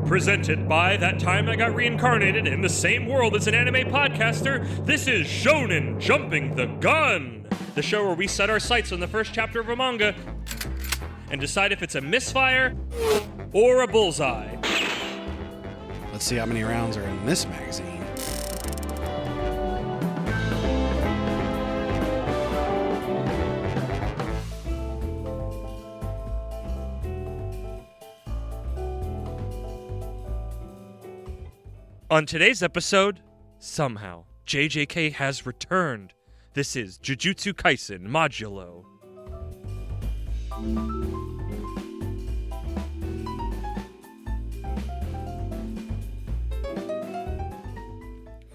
Presented by That Time I Got Reincarnated in the Same World as an Anime Podcaster, this is Shonen Jumping the Gun, the show where we set our sights on the first chapter of a manga and decide if it's a misfire or a bullseye. Let's see how many rounds are in this magazine. On today's episode, somehow, JJK has returned. This is Jujutsu Kaisen Modulo.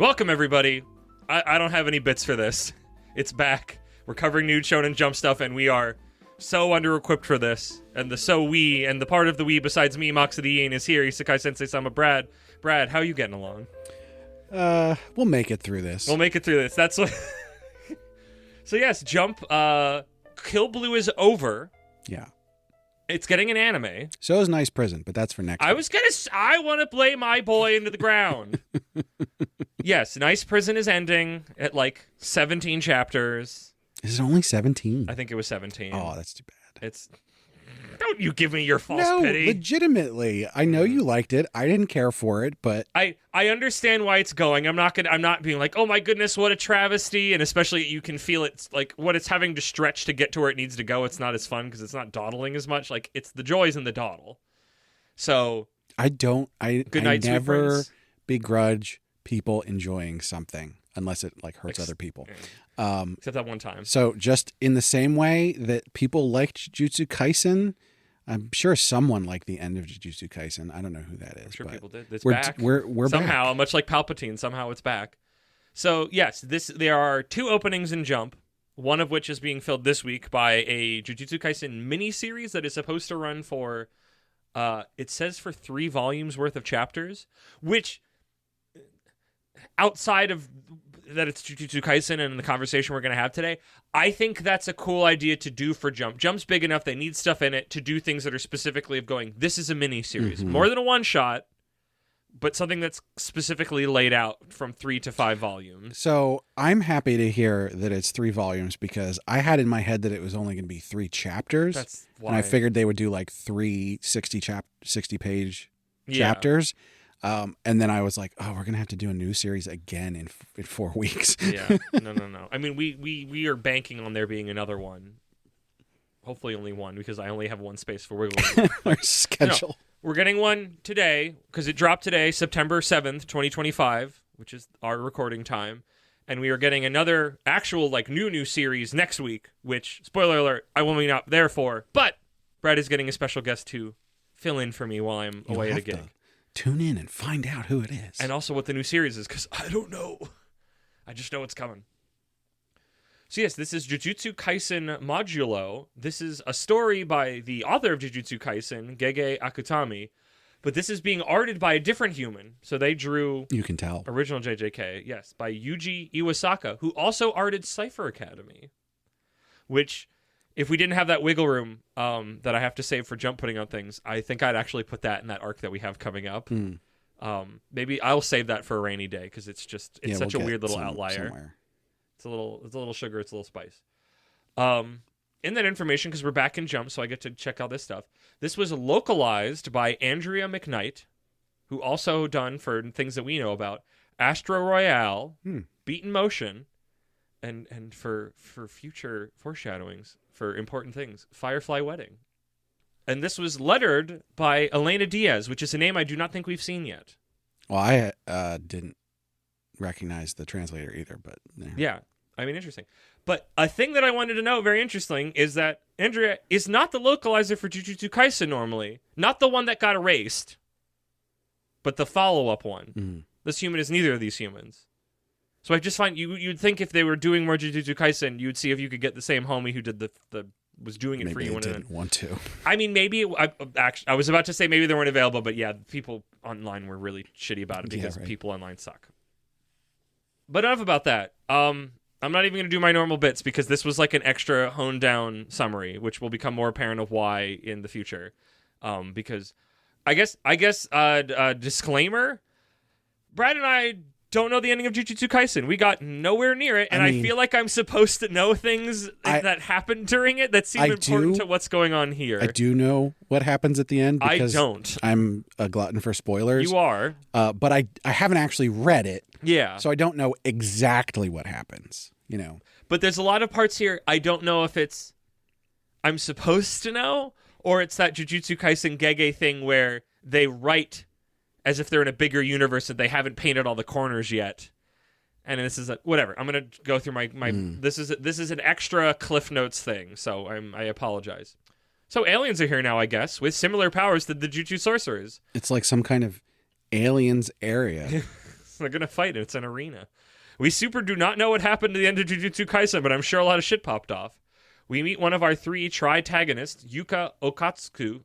Welcome, everybody. I don't have any bits for this. It's back. We're covering new Shonen Jump stuff, and we are so under-equipped for this. And the part of the we besides me, Moxie is here. Isekai Sensei-sama, Brad. Brad, how are you getting along? We'll make it through this. That's what... So yes, Jump, Kill Blue is over. Yeah. It's getting an anime. So is Nice Prison, but that's for next week. I want to play my boy into the ground. Yes, Nice Prison is ending at like 17 chapters. Is it only 17? I think it was 17. Oh, that's too bad. Don't you give me your false pity. No, legitimately. I know you liked it. I didn't care for it, but I understand why it's going. I'm not being like, oh my goodness, what a travesty. And especially you can feel it's like what it's having to stretch to get to where it needs to go. It's not as fun because it's not dawdling as much. Like it's the joys in the dawdle. So I Good night, sweet never friends. begrudge people enjoying something unless it like hurts other people. Except that one time. So just in the same way that people liked Jujutsu Kaisen, I'm sure someone liked the end of Jujutsu Kaisen. I don't know who that is. I'm sure but people did. It's we're back. We're somehow, back. much like Palpatine, somehow it's back. So yes, there are two openings in Jump, one of which is being filled this week by a Jujutsu Kaisen miniseries that is supposed to run for, it says for 3 volumes worth of chapters, which outside of that it's Jujutsu Kaisen and the conversation we're going to have today, I think that's a cool idea to do for Jump. Jump's big enough, they need stuff in it to do things that are specifically of going, this is a mini-series. Mm-hmm. More than a one-shot, but something that's specifically laid out from 3 to 5 volumes. So I'm happy to hear that it's 3 volumes because I had in my head that it was only going to be 3 chapters. That's why. And I figured they would do like 3 60-page chapters. And then I was like, oh, we're going to have to do a new series again in 4 weeks. Yeah. No. I mean, we are banking on there being another one. Hopefully only one, because I only have one space for wiggle room. Our schedule. No, we're getting one today, because it dropped today, September 7th, 2025, which is our recording time. And we are getting another actual, like, new series next week, which, spoiler alert, I will be not there for. But Brad is getting a special guest to fill in for me while I'm away at a gig. Tune in and find out who it is. And also what the new series is, because I don't know. I just know it's coming. So yes, this is Jujutsu Kaisen Modulo. This is a story by the author of Jujutsu Kaisen, Gege Akutami. But this is being arted by a different human. So they drew... You can tell. Original JJK, yes, by Yuji Iwasaka, who also arted Cypher Academy. Which... If we didn't have that wiggle room that I have to save for Jump putting out things, I think I'd actually put that in that arc that we have coming up. Maybe I'll save that for a rainy day because it's such a weird little outlier. Somewhere. It's a little sugar, it's a little spice. In that information, because we're back in Jump, so I get to check out this stuff. This was localized by Andrea McKnight, who also done for things that we know about Astro Royale, Beaten Motion, and for future foreshadowings. For important things, Firefly Wedding. And this was lettered by Elena Diaz, which is a name I do not think we've seen yet. Well, I didn't recognize the translator either, but... Yeah, I mean, interesting. But a thing that I wanted to know, very interesting, is that Andrea is not the localizer for Jujutsu Kaisen normally. Not the one that got erased, but the follow-up one. Mm-hmm. This human is neither of these humans. So I just find you'd think if they were doing more Jujutsu Kaisen, you'd see if you could get the same homie who did was doing it maybe for you. Maybe they didn't want to. I mean, maybe I was about to say maybe they weren't available, but yeah, people online were really shitty about it because people online suck. But enough about that. I'm not even going to do my normal bits because this was like an extra honed down summary, which will become more apparent of why in the future. Because I guess. Disclaimer: Brad and I don't know the ending of Jujutsu Kaisen. We got nowhere near it, and I feel like I'm supposed to know things that happened during it that seem important to what's going on here. I do know what happens at the end because I don't. I'm a glutton for spoilers. You are. But I haven't actually read it. Yeah. So I don't know exactly what happens, you know. But there's a lot of parts here I don't know if it's I'm supposed to know or it's that Jujutsu Kaisen Gege thing where they write as if they're in a bigger universe and they haven't painted all the corners yet. And this is whatever. I'm going to go through my this is an extra Cliff Notes thing, so I apologize. So aliens are here now, I guess, with similar powers to the Jujutsu sorcerers. It's like some kind of aliens area. They're going to fight. It's an arena. We super do not know what happened to the end of Jujutsu Kaisen, but I'm sure a lot of shit popped off. We meet one of our 3 tritagonists, Yuka Okotsu.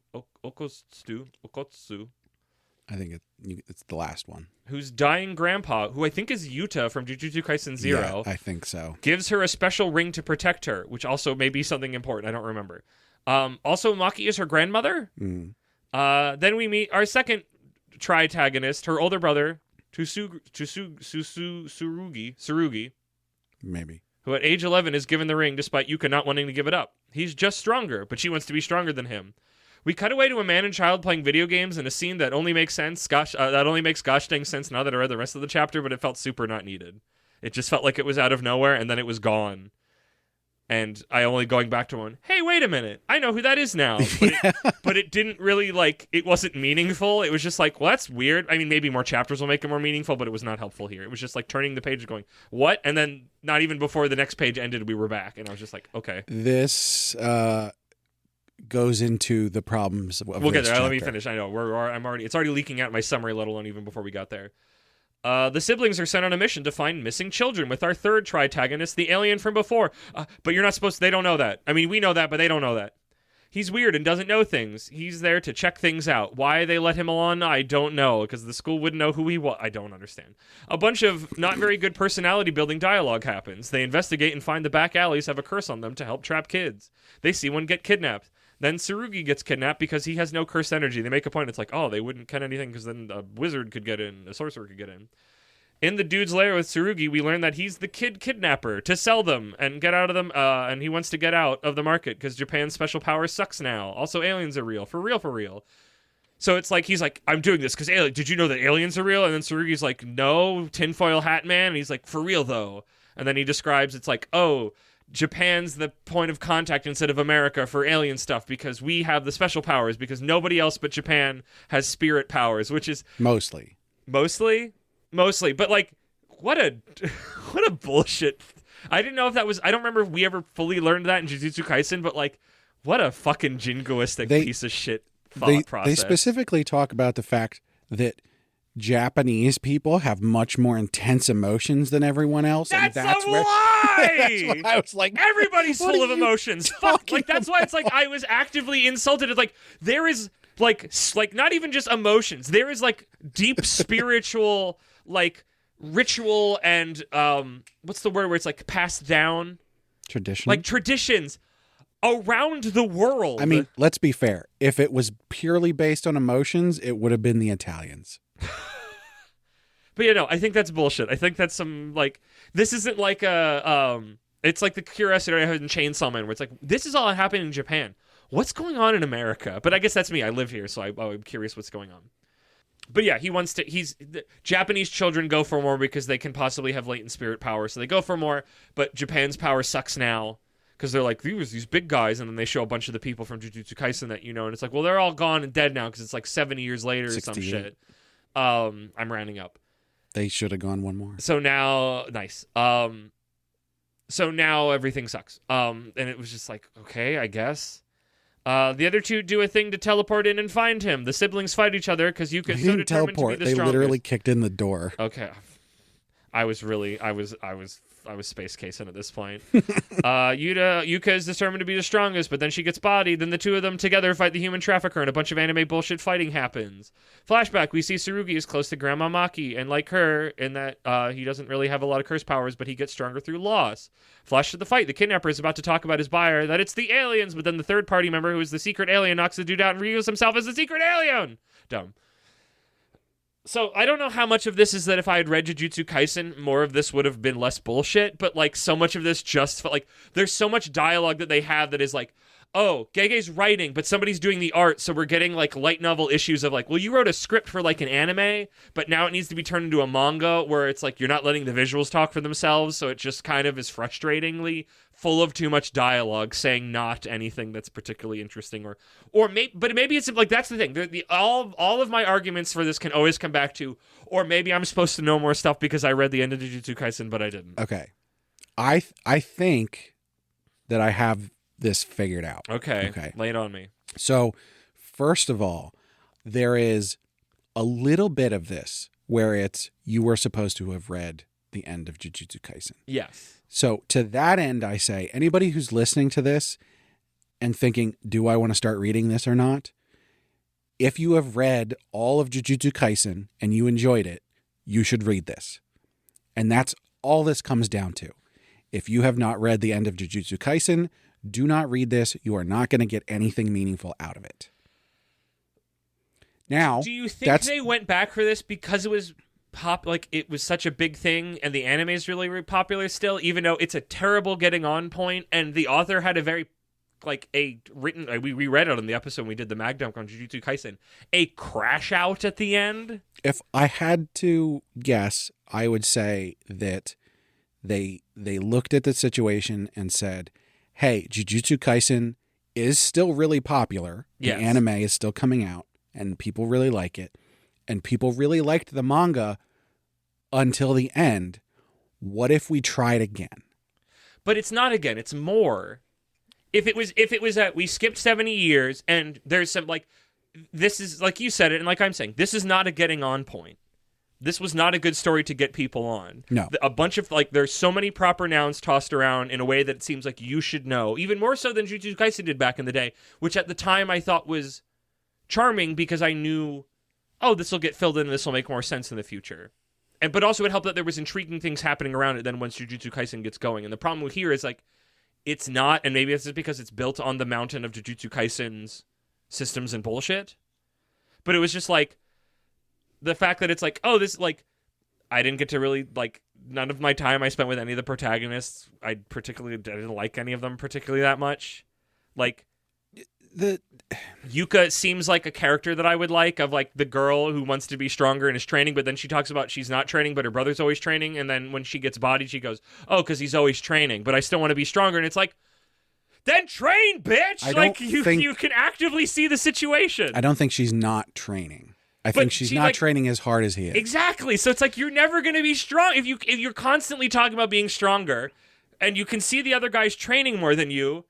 I think it's the last one. Whose dying grandpa, who I think is Yuta from Jujutsu Kaisen 0. Yeah, I think so. Gives her a special ring to protect her, which also may be something important. I don't remember. Also, Maki is her grandmother. Then we meet our second tritagonist, her older brother, Tsurugi. Maybe. Who at age 11 is given the ring despite Yuka not wanting to give it up. He's just stronger, but she wants to be stronger than him. We cut away to a man and child playing video games in a scene that only makes sense. That only makes gosh dang sense now that I read the rest of the chapter, but it felt super not needed. It just felt like it was out of nowhere, and then it was gone. And I only going back to one, hey, wait a minute, I know who that is now. But it didn't really, it wasn't meaningful. It was just like, well, that's weird. I mean, maybe more chapters will make it more meaningful, but it was not helpful here. It was just like turning the page and going, what? And then not even before the next page ended, we were back. And I was just like, okay. This goes into the problems of we'll get there. Chapter. Let me finish. I know it's already leaking out my summary, let alone even before we got there. The siblings are sent on a mission to find missing children with our third tritagonist, the alien from before. But you're not supposed to. They don't know that. I mean, we know that, but they don't know that. He's weird and doesn't know things. He's there to check things out. Why they let him on, I don't know, because the school wouldn't know who he was. I don't understand. A bunch of not very good personality building dialogue happens. They investigate and find the back alleys have a curse on them to help trap kids. They see one get kidnapped. Then Tsurugi gets kidnapped because he has no cursed energy. They make a point. It's like, oh, they wouldn't cut anything because then a wizard could get in, a sorcerer could get in. In the dude's lair with Tsurugi, we learn that he's the kid kidnapper to sell them and get out of them, and he wants to get out of the market because Japan's special power sucks now. Also, aliens are real. For real, for real. So it's like, he's like, I'm doing this because did you know that aliens are real? And then Tsurugi's like, no, tinfoil hat man. And he's like, for real, though. And then he describes, it's like, oh, Japan's the point of contact instead of America for alien stuff because we have the special powers because nobody else but Japan has spirit powers, which is... Mostly. But what a bullshit. I didn't know if that was... I don't remember if we ever fully learned that in Jujutsu Kaisen, but what a fucking jingoistic piece of shit thought process. They specifically talk about the fact that Japanese people have much more intense emotions than everyone else. That's a lie! That's why I was like... Everybody's full of emotions. Fuck. That's why it's like I was actively insulted. It's like, there is, not even just emotions. There is, deep spiritual... ritual and what's the word where it's passed down? Tradition. Traditions around the world. I mean, let's be fair. If it was purely based on emotions, it would have been the Italians. But I think that's bullshit. I think that's some this isn't it's like the curiosity I had in Chainsaw Man where it's this is all happening in Japan. What's going on in America? But I guess that's me. I live here, so I'm curious what's going on. But yeah, Japanese children go for more because they can possibly have latent spirit power, so they go for more, but Japan's power sucks now, because they're like, these big guys, and then they show a bunch of the people from Jujutsu Kaisen that and it's like, well, they're all gone and dead now, because it's 70 years later or some shit. I'm rounding up. They should have gone one more. So now, nice. So now everything sucks. And it was just okay, I guess. The other two do a thing to teleport in and find him. The siblings fight each other because you can so determined to be the strongest. They literally kicked in the door. Okay, I was Space Kaisen at this point. Yuka is determined to be the strongest, but then she gets bodied. Then the two of them together fight the human trafficker, and a bunch of anime bullshit fighting happens. Flashback, we see Tsurugi is close to Grandma Maki, and like her, in that he doesn't really have a lot of curse powers, but he gets stronger through loss. Flash to the fight. The kidnapper is about to talk about his buyer, that it's the aliens, but then the third party member, who is the secret alien, knocks the dude out and reveals himself as the secret alien. Dumb. So I don't know how much of this is that if I had read Jujutsu Kaisen, more of this would have been less bullshit, but like so much of this just felt like there's so much dialogue that they have that is like, oh, Gege's writing, but somebody's doing the art, so we're getting like light novel issues of like, well, you wrote a script for like an anime, but now it needs to be turned into a manga where it's like you're not letting the visuals talk for themselves, so it just kind of is frustratingly full of too much dialogue saying not anything that's particularly interesting but maybe it's like that's the thing. All of my arguments for this can always come back to, or maybe I'm supposed to know more stuff because I read the end of Jujutsu Kaisen, but I didn't. Okay. I think that I have this figured out. Okay. Lay it on me. So, first of all, there is a little bit of this where it's you were supposed to have read the end of Jujutsu Kaisen. Yes. So, to that end, I say anybody who's listening to this and thinking, do I want to start reading this or not? If you have read all of Jujutsu Kaisen and you enjoyed it, you should read this. And that's all this comes down to. If you have not read the end of Jujutsu Kaisen, do not read this. You are not going to get anything meaningful out of it. Now, do you think they went back for this because it was it was such a big thing and the anime is really, really popular still, even though it's a terrible getting on point and the author had a very we read it on the episode when we did the mag dump on Jujutsu Kaisen, a crash out at the end? If I had to guess, I would say that they looked at the situation and said, hey, Jujutsu Kaisen is still really popular. Yes. The anime is still coming out and people really like it. And people really liked the manga until the end. What if we tried again? But it's not again, it's more. If it was that we skipped 70 years and there's some this is like you said it and like I'm saying, this is not a getting on point. This was not a good story to get people on. No. A bunch of there's so many proper nouns tossed around in a way that it seems like you should know, even more so than Jujutsu Kaisen did back in the day, which at the time I thought was charming because I knew, oh, this will get filled in and this will make more sense in the future. But also it helped that there was intriguing things happening around it then once Jujutsu Kaisen gets going. And the problem here is it's not, and maybe it's just because it's built on the mountain of Jujutsu Kaisen's systems and bullshit. But it was just the fact that it's I didn't get to really none of my time I spent with any of the protagonists. I didn't like any of them particularly that much. The Yuka seems like a character that I would like, of the girl who wants to be stronger and is training, but then she talks about she's not training, but her brother's always training, and then when she gets bodied, she goes, oh, because he's always training, but I still want to be stronger, and it's then train, bitch! You can actively see the situation. I don't think she's not training. I think she's not training as hard as he is. Exactly. So it's you're never going to be strong if you're constantly talking about being stronger, and you can see the other guy's training more than you.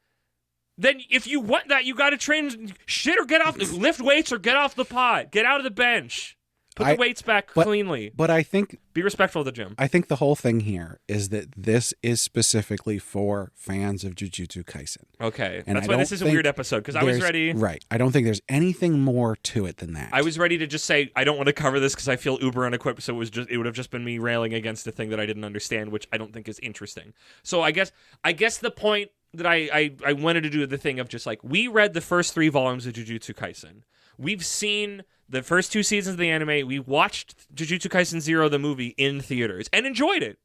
Then if you want that, you got to train shit or lift weights or get off the pot, get out of the bench, put the weights back cleanly. But I think be respectful of the gym. I think the whole thing here is that this is specifically for fans of Jujutsu Kaisen. Okay, and that's why this is a weird episode because I was ready. Right, I don't think there's anything more to it than that. I was ready to just say I don't want to cover this because I feel uber unequipped. So it would have just been me railing against a thing that I didn't understand, which I don't think is interesting. So I guess the point that I wanted to do the thing of just we read the first 3 volumes of Jujutsu Kaisen. We've seen the first 2 seasons of the anime. We watched Jujutsu Kaisen 0, the movie, in theaters and enjoyed it.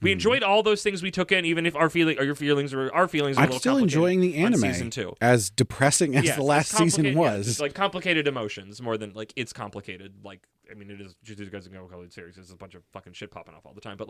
We enjoyed all those things we took in, even if our feelings were a little complicated. I'm still enjoying the anime season 2. As depressing as the last season was. It's complicated emotions more than it's complicated. It is Jujutsu Kaisen Go series. There's a bunch of fucking shit popping off all the time, but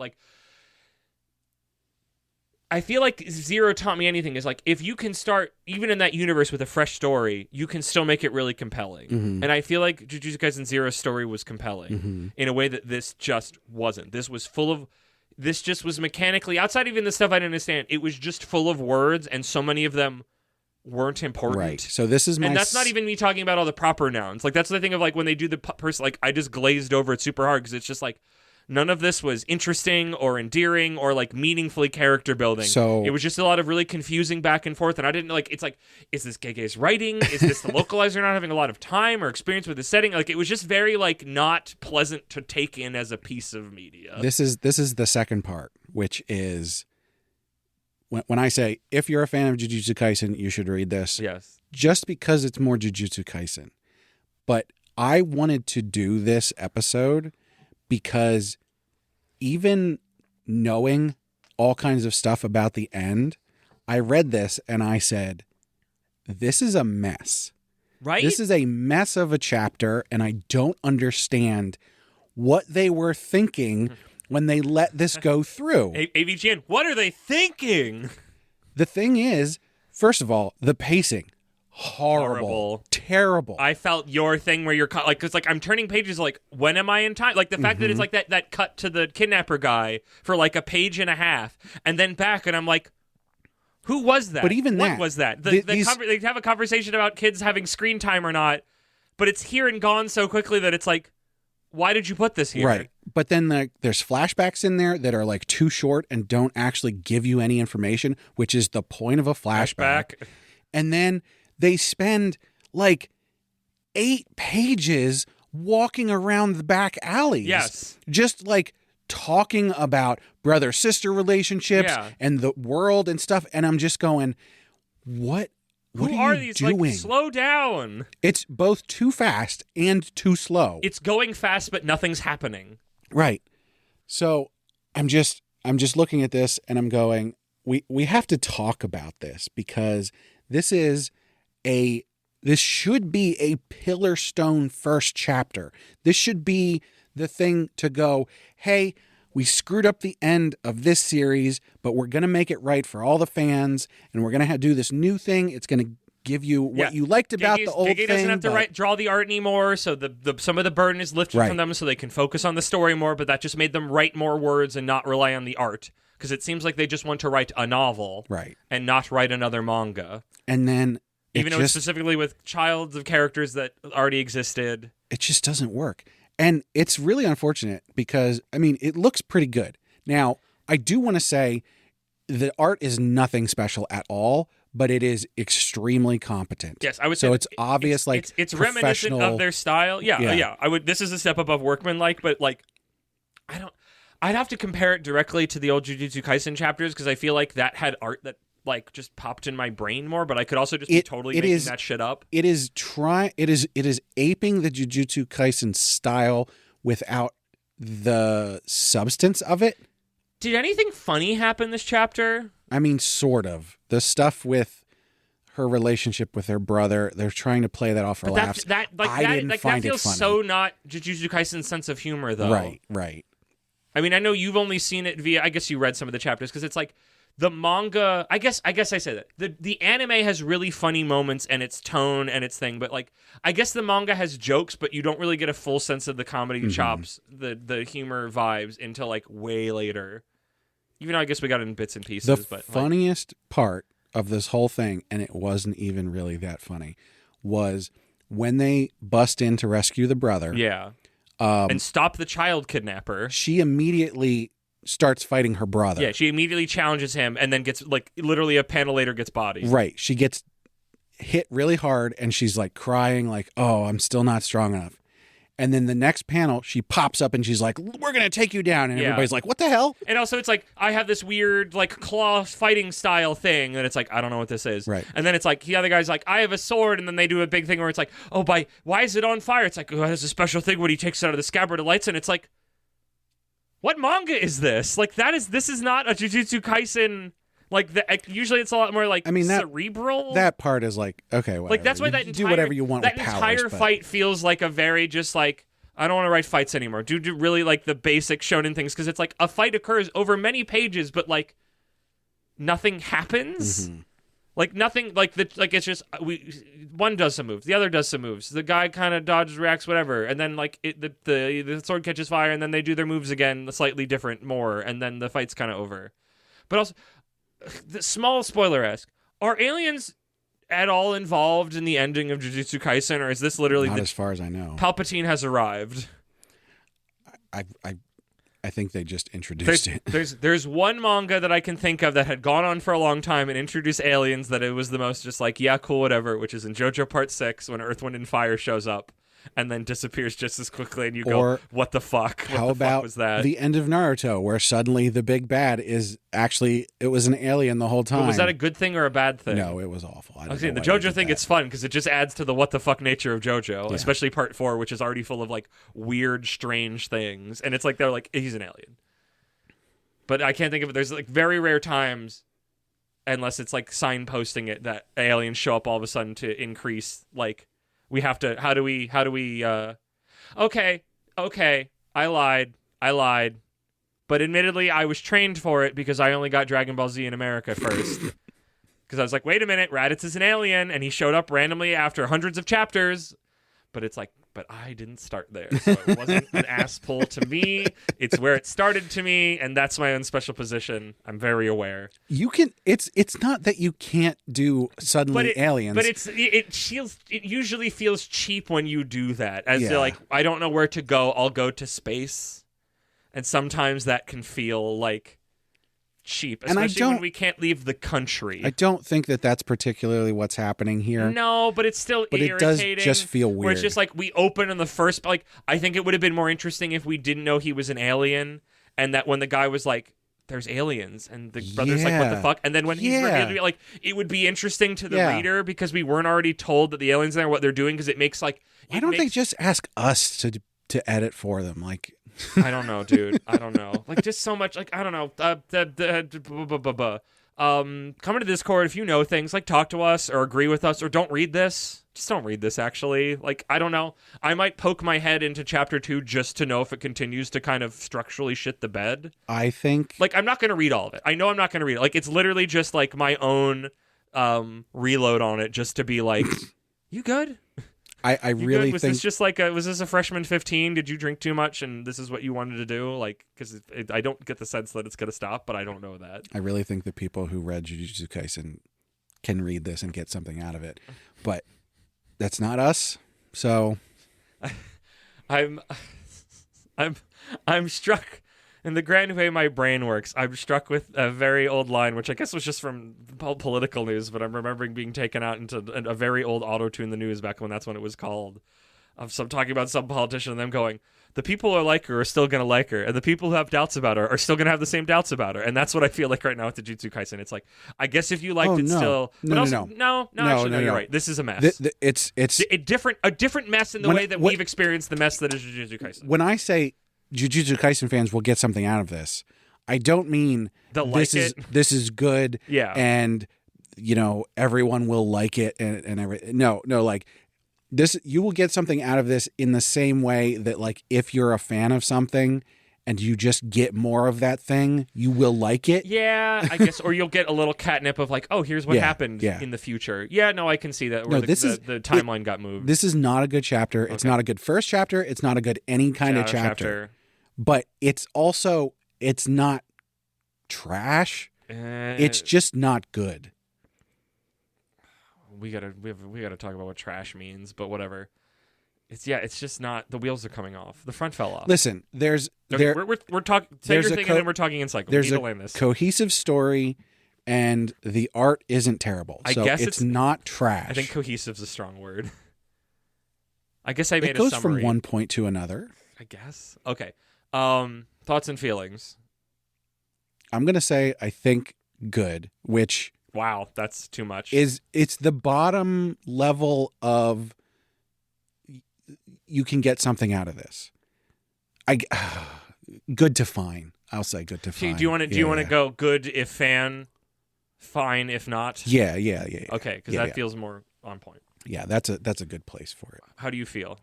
I feel Zero taught me anything is if you can start even in that universe with a fresh story, you can still make it really compelling. Mm-hmm. And I feel Jujutsu Kaisen Zero's story was compelling in a way that this just wasn't. This just was mechanically, outside even the stuff I didn't understand, it was just full of words and so many of them weren't important. Right. So this is and that's not even me talking about all the proper nouns. That's the thing of when they do the person, I just glazed over it super hard because it's just None of this was interesting or endearing or like meaningfully character building. So it was just a lot of really confusing back and forth, and I didn't like. It's like, is this Gege's writing? Is this the localizer not having a lot of time or experience with the setting? Like, it was just very like not pleasant to take in as a piece of media. This is the second part, which is when I say if you're a fan of Jujutsu Kaisen, you should read this. Yes, just because it's more Jujutsu Kaisen. But I wanted to do this episode because even knowing all kinds of stuff about the end, I read this and I said, this is a mess. right? This is a mess of a chapter, and I don't understand what they were thinking when they let this go through. AVGN, what are they thinking? The thing is, first of all, the pacing. Horrible. Terrible. I felt your thing where you're like, because like I'm turning pages like, when am I in time? Like the fact that it's like that cut to the kidnapper guy for like a page and a half, and then back, and I'm like, who was that? But even what was that? They have a conversation about kids having screen time or not, but it's here and gone so quickly that it's like, why did you put this here? Right. But then there's flashbacks in there that are like too short and don't actually give you any information, which is the point of a flashback. And then they spend like 8 pages walking around the back alleys. Yes. Just like talking about brother-sister relationships and the world and stuff. And I'm just going, what Who are these? doing? Like, slow down. It's both too fast and too slow. It's going fast, but nothing's happening. Right. So I'm just looking at this and I'm going, we have to talk about this because this should be a pillar stone first chapter. This should be the thing to go, hey, we screwed up the end of this series, but we're going to make it right for all the fans, and we're going to do this new thing. It's going to give you what you liked about the old thing. Doesn't have to draw the art anymore, so some of the burden is lifted from them so they can focus on the story more, but that just made them write more words and not rely on the art, because it seems like they just want to write a novel and not write another manga. And then even though it's specifically with childs of characters that already existed. It just doesn't work. And it's really unfortunate because, I mean, it looks pretty good. Now, I do want to say the art is nothing special at all, but it is extremely competent. Yes, I would say so. It's obvious, it's reminiscent of their style. Yeah. I would. This is a step above workmanlike, but like, I'd have to compare it directly to the old Jujutsu Kaisen chapters because I feel like that had art that like just popped in my brain more, but I could also just be totally making that shit up. It is aping the Jujutsu Kaisen style without the substance of it. Did anything funny happen this chapter? I mean, sort of. The stuff with her relationship with her brother, they're trying to play that off for laughs. I didn't find it funny. That feels so not Jujutsu Kaisen's sense of humor, though. Right. I mean, I know you've only seen it via. I guess you read some of the chapters because it's like. The manga, I guess I say that. The anime has really funny moments and its tone and its thing, but like I guess the manga has jokes, but you don't really get a full sense of the comedy chops, the humor vibes until like way later. Even though I guess we got it in bits and pieces. The funniest part of this whole thing, and it wasn't even really that funny, was when they bust in to rescue the brother. Yeah. And stop the child kidnapper. She immediately starts fighting her brother. Yeah, she immediately challenges him and then gets, like, literally a panel later gets bodied. Right. She gets hit really hard and she's, like, crying, like, oh, I'm still not strong enough. And then the next panel, she pops up and she's like, we're going to take you down. And everybody's like, what the hell? And also it's like, I have this weird, like, claw fighting style thing. And it's like, I don't know what this is. Right. And then it's like, the other guy's like, I have a sword. And then they do a big thing where it's like, oh, why is it on fire? It's like, oh, there's a special thing when he takes it out of the scabbard, it lights. And it's like, what manga is this? Like, this is not a Jujutsu Kaisen. Like, usually it's a lot more, like, cerebral. That part is like, okay, whatever. Like, that's why do whatever you want with powers. That entire fight feels like a very just, like, I don't want to write fights anymore. Do really, like, the basic shonen things. Because it's like, a fight occurs over many pages, but, like, nothing happens. Mm-hmm. Like, nothing, it's just, one does some moves, the other does some moves. The guy kind of dodges, reacts, whatever. And then, like, the sword catches fire, and then they do their moves again, slightly different, more. And then the fight's kind of over. But also, the small spoiler-esque, are aliens at all involved in the ending of Jujutsu Kaisen, or is this literally not as far as I know? Palpatine has arrived. I think they just introduced it. There's one manga that I can think of that had gone on for a long time and introduced aliens that it was the most just like, yeah, cool, whatever, which is in JoJo Part 6 when Earth, Wind, and Fire shows up and then disappears just as quickly and you go, what the fuck? What how the about fuck was that? the end of Naruto where suddenly the big bad is actually, it was an alien the whole time. But was that a good thing or a bad thing? No, it was awful. I don't know the why JoJo they did thing, that. it's fun because it just adds to the what the fuck nature of JoJo, Yeah. especially Part 4, which is already full of like weird, strange things. And it's like, they're like, he's an alien. But I can't think of it. There's like very rare times, unless it's like signposting it, that aliens show up all of a sudden to increase, like, we have to, how do we, okay, I lied. But admittedly, I was trained for it because I only got Dragon Ball Z in America first. Because I was like, wait a minute, Raditz is an alien, and he showed up randomly after hundreds of chapters. But it's like, but I didn't start there. So it wasn't an ass pull to me. It's where it started to me, and that's my own special position. I'm very aware. You can. It's not that you can't do suddenly aliens. But it usually feels cheap when you do that. As Yeah. you're like, I don't know where to go. I'll go to space, and sometimes that can feel like cheap, And I especially don't- when we can't leave the country. I don't think that that's particularly what's happening here. No, but it's still But it does irritating. just feel Where it's weird. just like we open on the first, like, I think it would have been more interesting if we didn't know he was an alien, and that when the guy was like, "There's aliens," and the brother's like, "What the Yeah. fuck?" And then when he's Yeah. revealed to be like, it would be interesting to the Yeah. reader because we weren't already told that the aliens are what they're doing, because it makes like, Why don't they just ask us to edit for them? Like, I don't know, dude. I don't know. Like, just so much. Like, I don't know. Come into Discord if you know things. Like, talk to us or agree with us or don't read this. Just don't read this. Actually, like, I don't know. I might poke my head into chapter 2 just to know if it continues to kind of structurally shit the bed. I think Like, I'm not going to read all of it. I know I'm not going to read it. Like, it's literally just like my own reload on it, just to be like, you good? I You really good? Was think this just like was this a freshman 15? Did you drink too much and this is what you wanted to do? Like, because I don't get the sense that it's going to stop, but I don't know that. I really think the people who read Jujutsu Kaisen can read this and get something out of it, but that's not us. So I'm struck in the grand way my brain works. I'm struck with a very old line, which I guess was just from political news, but I'm remembering being taken out into a very old auto-tune the news back when that's when it was called. Of some talking about some politician and them going, the people who like her are still going to like her, and the people who have doubts about her are still going to have the same doubts about her. And that's what I feel like right now with the Jujutsu Kaisen. It's like, I guess if you liked it still... No, You're right. This is a mess. It's a different mess in the way that we've experienced the mess that is Jujutsu Kaisen. When I say Jujutsu Kaisen fans will get something out of this, I don't mean this is good, Yeah. and you know everyone will like it and everything. No, like this, you will get something out of this in the same way that, like, if you're a fan of something and you just get more of that thing, you will like it. Yeah, I guess, or you'll get a little catnip of like, oh, here's what happened yeah. in the future. Yeah, no, I can see that where No, the timeline got moved. This is not a good chapter. It's not a good first chapter. It's not a good any kind of chapter. But it's also, it's not trash. It's just not good. We gotta talk about what trash means, but whatever. It's just not. The wheels are coming off. The front fell off. Listen, we're talking. Say your thing, and then we're talking in cycles. There's a cohesive story, and the art isn't terrible. I so guess it's not trash. I think cohesive's a strong word. I guess I made it goes a summary. from one point to another. I guess. Okay. Thoughts and feelings. I'm gonna say I think good, which wow, that's too much. It's the bottom level of you can get something out of this. Good to fine. I'll say good to fine. Do you want to go good if fan, fine if not? Yeah. Okay, because that feels more on point. Yeah, that's a good place for it. How do you feel?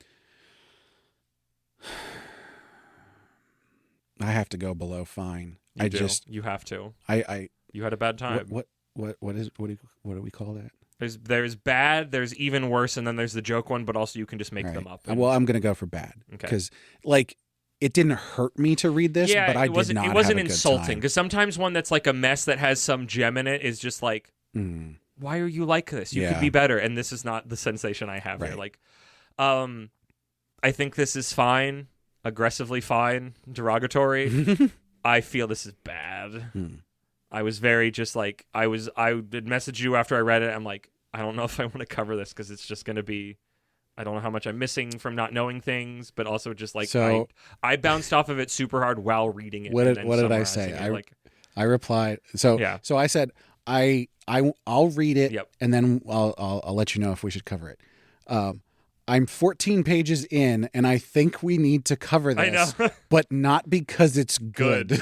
I have to go below fine. You have to. I you had a bad time. What do we call that? There's bad, there's even worse, and then there's the joke one, but also you can just make them up. Well, I'm gonna go for bad. Okay. Because like it didn't hurt me to read this, but I did not. It wasn't have a insulting, good time. because sometimes one that's like a mess that has some gem in it is just like, why are you like this? You could be better, and this is not the sensation I have here. Like, I think this is fine. aggressively fine, derogatory. I feel this is bad. I was very just like, I did message you after I read it. I'm like, I don't know if I want to cover this because it's just going to be, I don't know how much I'm missing from not knowing things, but also just like, So, I bounced off of it super hard while reading it. What did I say? I replied. So I said, I'll read it, and then I'll let you know if we should cover it. I'm 14 pages in, and I think we need to cover this, I know. but not because it's good.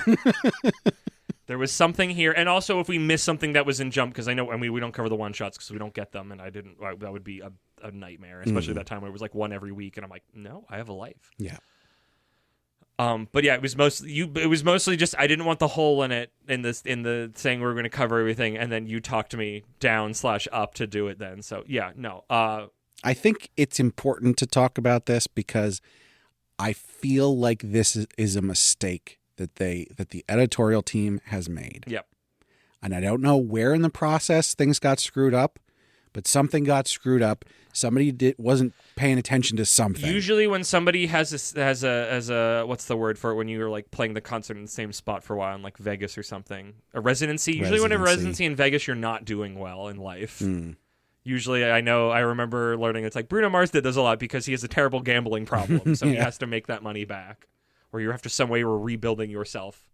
There was something here, and also if we miss something that was in Jump, because I know, I mean, we don't cover the one-shots because we don't get them, and I didn't, that would be a nightmare, especially that time where it was like one every week, and I'm like, no, I have a life. Yeah. But yeah, it was mostly just, I didn't want the hole in it, in the saying we were going to cover everything, and then you talked me down/up to do it then, so yeah, no. I think it's important to talk about this because I feel like this is a mistake that the editorial team has made. Yep. And I don't know where in the process things got screwed up, but something got screwed up. Somebody wasn't paying attention to something. Usually when somebody has a what's the word for it when you're like playing the concert in the same spot for a while in like Vegas or something, a residency. Usually when a residency in Vegas, you're not doing well in life. Usually, I remember learning it's like Bruno Mars did this a lot because he has a terrible gambling problem, so he has to make that money back, or you have to some way rebuilding yourself.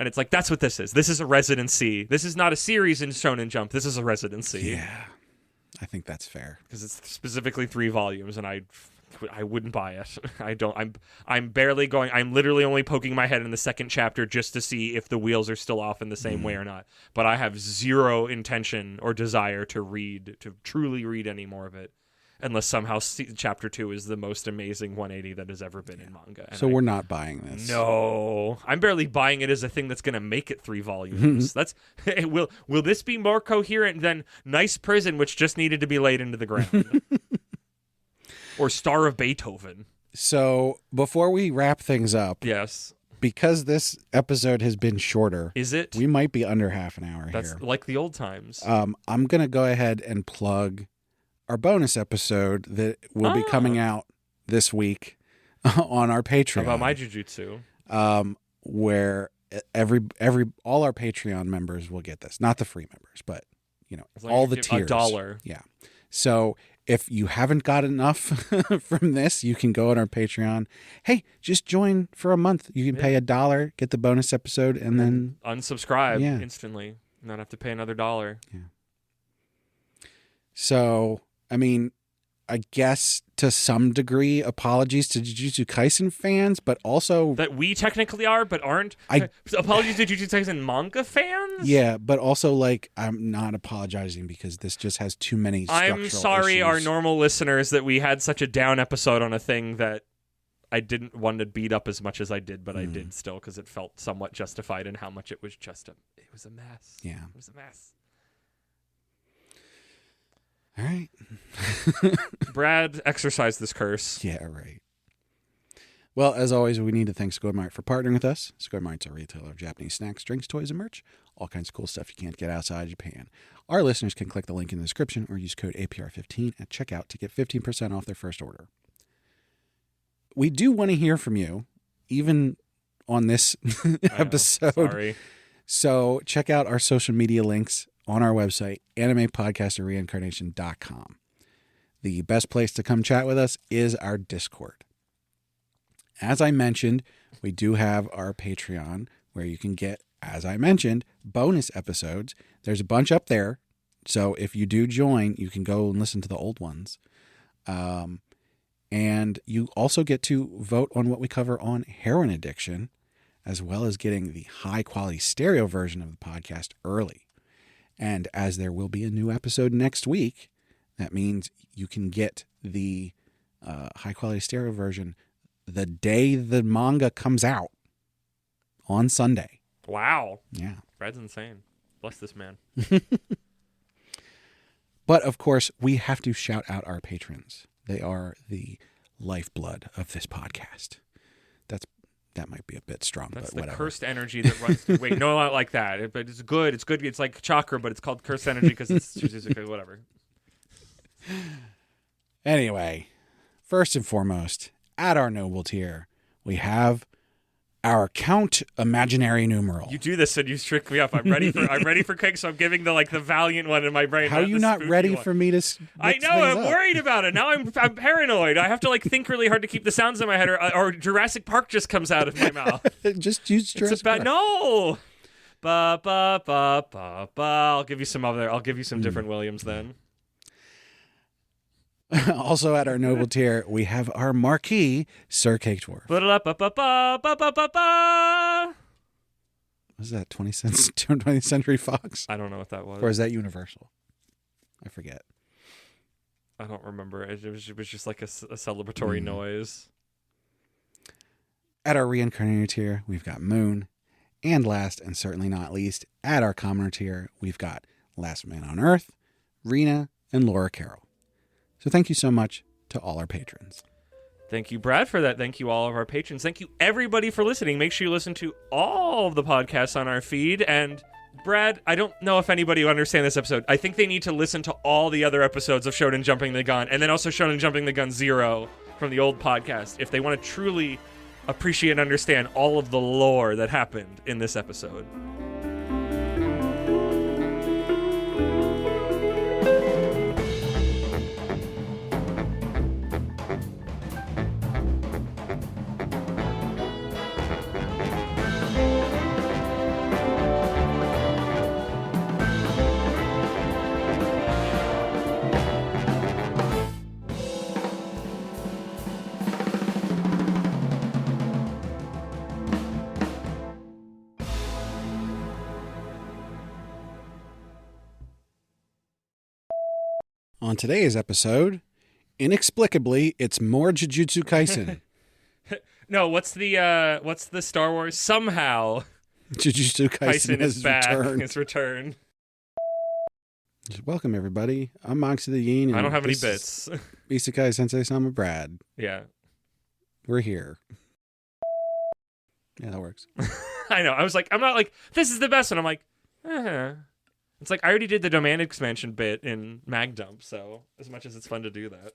And it's like, that's what this is. This is a residency. This is not a series in Shonen Jump. This is a residency. Yeah, I think that's fair because it's specifically 3 volumes, and I wouldn't buy it. I don't. I'm barely going. I'm literally only poking my head in the second chapter just to see if the wheels are still off in the same way or not. But I have zero intention or desire to truly read any more of it, unless somehow chapter 2 is the most amazing 180 that has ever been in manga. And so we're not buying this. No, I'm barely buying it as a thing that's going to make it 3 volumes. Will this be more coherent than Nice Prison, which just needed to be laid into the ground? Or Star of Beethoven. So before we wrap things up, yes, because this episode has been shorter, is it? We might be under half an hour. That's here. Like the old times. I'm gonna go ahead and plug our bonus episode that will be coming out this week on our Patreon about my Jujutsu. Where all our Patreon members will get this, not the free members, but all the tiers. $1. Yeah. So if you haven't got enough from this, you can go on our Patreon. Hey, just join for a month. You can pay $1, get the bonus episode, and then unsubscribe instantly. Not have to pay another $1. Yeah. So, I mean, I guess to some degree, apologies to Jujutsu Kaisen fans, but also that we technically are, but aren't. Apologies to Jujutsu Kaisen manga fans. Yeah, but also like I'm not apologizing because this just has too many. I'm sorry, issues. Our normal listeners, that we had such a down episode on a thing that I didn't want to beat up as much as I did, but I did still because it felt somewhat justified in how much it was it was a mess. Yeah, it was a mess. All right. Brad, exercise this curse. Yeah, right. Well, as always, we need to thank Square Mart for partnering with us. Square Mart's a retailer of Japanese snacks, drinks, toys, and merch. All kinds of cool stuff you can't get outside Japan. Our listeners can click the link in the description or use code APR15 at checkout to get 15% off their first order. We do want to hear from you, even on this episode. Sorry. So check out our social media links on our website, animepodcasterreincarnation.com. The best place to come chat with us is our Discord. As I mentioned, we do have our Patreon where you can get, as I mentioned, bonus episodes. There's a bunch up there. So if you do join, you can go and listen to the old ones. And you also get to vote on what we cover on heroin addiction, as well as getting the high quality stereo version of the podcast early. And as there will be a new episode next week, that means you can get the high quality stereo version the day the manga comes out on Sunday. Wow. Yeah. Brad's insane. Bless this man. But of course, we have to shout out our patrons. They are the lifeblood of this podcast. That might be a bit strong, That's but the whatever. Cursed energy that runs through. Wait, no, not like that. But it's good. It's good. It's like chakra, but it's called cursed energy because it's whatever. Anyway, first and foremost, at our noble tier, we have our count imaginary numeral. You do this and you trick me up. I'm ready for cake, so I'm giving the valiant one in my brain. How are you not ready one. for me to I know, I'm worried about it. Now I'm paranoid. I have to think really hard to keep the sounds in my head, or Jurassic Park just comes out of my mouth. Just use Jurassic Park. No! Ba ba ba ba ba. I'll give you some different Williams then. Also at our noble tier, we have our marquee, Sir Cake Dwarf. Was that 20th Century Fox? I don't know what that was. Or is that Universal? I forget. I don't remember. It was just like a celebratory noise. At our reincarnated tier, we've got Moon. And last, and certainly not least, at our commoner tier, we've got Last Man on Earth, Rena, and Laura Carroll. So thank you so much to all our patrons. Thank you, Brad, for that. Thank you, all of our patrons. Thank you, everybody, for listening. Make sure you listen to all of the podcasts on our feed. And, Brad, I don't know if anybody will understand this episode. I think they need to listen to all the other episodes of Shonen Jumping the Gun, and then also Shonen Jumping the Gun 0 from the old podcast, if they want to truly appreciate and understand all of the lore that happened in this episode. On today's episode, inexplicably, it's more Jujutsu Kaisen. No, what's the Star Wars? Somehow, Jujutsu Kaisen is back. returned. It's returned. Welcome, everybody. I'm Moxie the Yin. And I don't have any bits. Isekai Sensei Sama Brad. Yeah. We're here. Yeah, that works. I know. I was like, I'm not like, this is the best one. I'm like, It's like, I already did the domain expansion bit in Mag Dump, so as much as it's fun to do that.